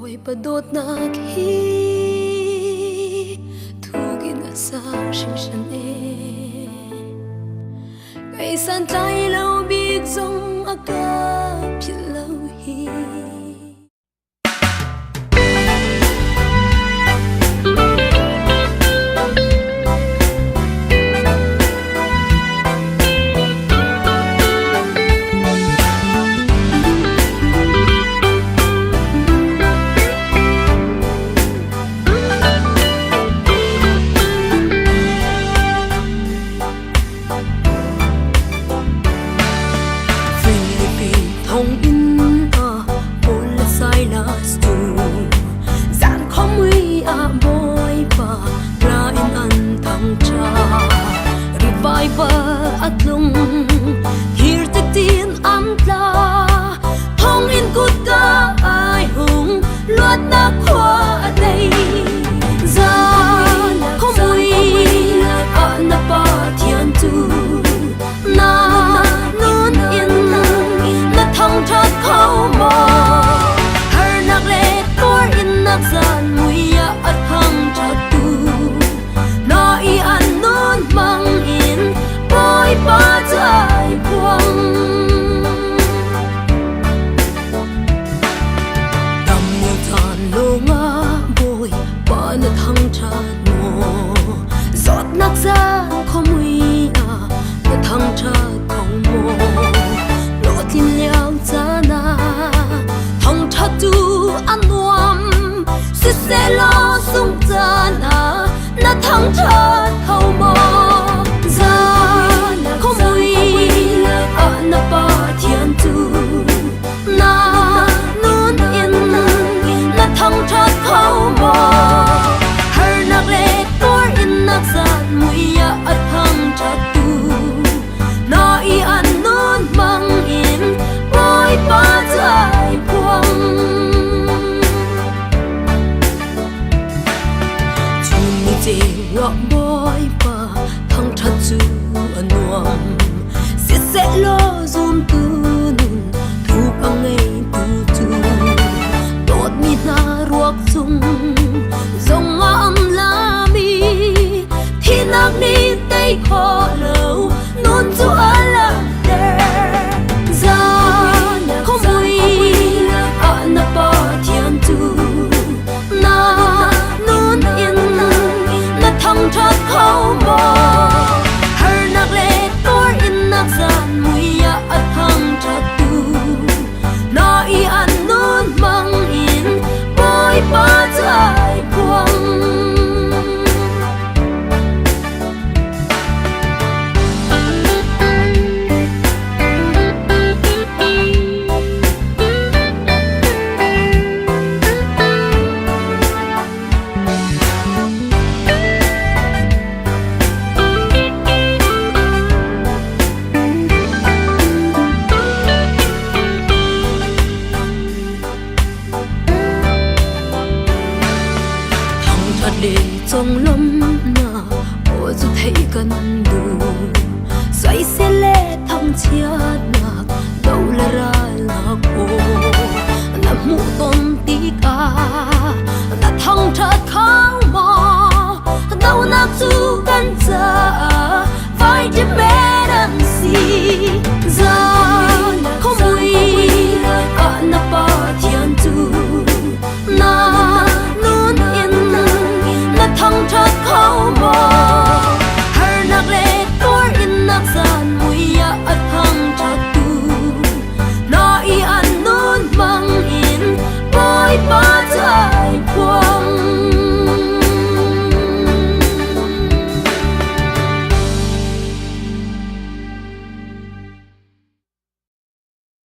Boy padot na khi thu gin asang sing shan cây san tay lâu biết dòng aga phiền lâu hi thông in bồn là sai là stu dàn không uy boy pa ra in an thăng cha reviver at lung here to tin am la thông in cút ca ai hùng luat na khoa đây dàn không uy na pa thiên tu na thăng thắt khâu mò her nặc lệ tor in nặc gian mùi ya at thăng thắt tu nó i an non mang in boy ba trái buông đầm nhiều than lô ngã boy ba na thăng thắt mò giọt nặc gian không mùi na thăng thắt không mò tin liao zana thong cha tu anwam si se lo sung zana na thong cha thau mo zana không mui na pa thiên tu na nun in na thong cha thau mo her nak le tor in nak zan mui ya at thong cha tu na i an nun mang boy ba trái buông chu mi te ngọ boy ba thăng thắt chu anuam se se lo zum tu nun thu ang ngay tu tu đột mi na ruột sung dòng am la mi thi nak ni tay khó lâu nun chu ala không vui na pa thiên tu na nun in na thăng thắt khâu mò her nặc lệ tor in nặc gian mùi ya at thăng thắt tu na i an nun mang in boy ba trái buông để trong lâm na ô dù thấy cần đủ xoay xe lệ thăm chia nạc đâu là ra là cô nằm mũ tôn